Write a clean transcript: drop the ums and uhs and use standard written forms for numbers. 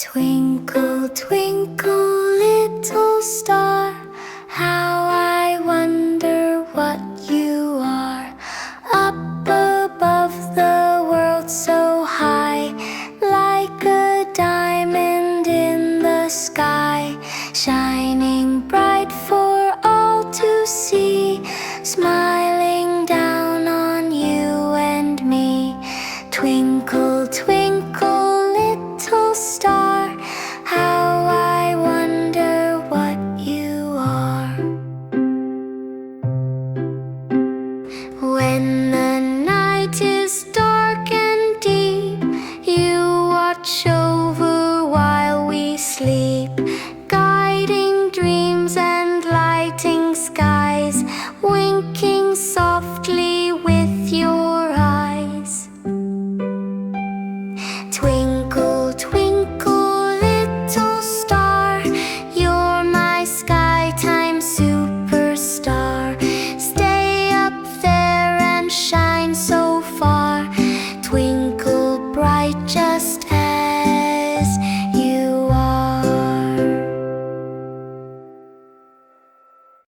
Twinkle, twinkle, little star, how I wonder what you are. Up above the world so high, like a diamond in the sky.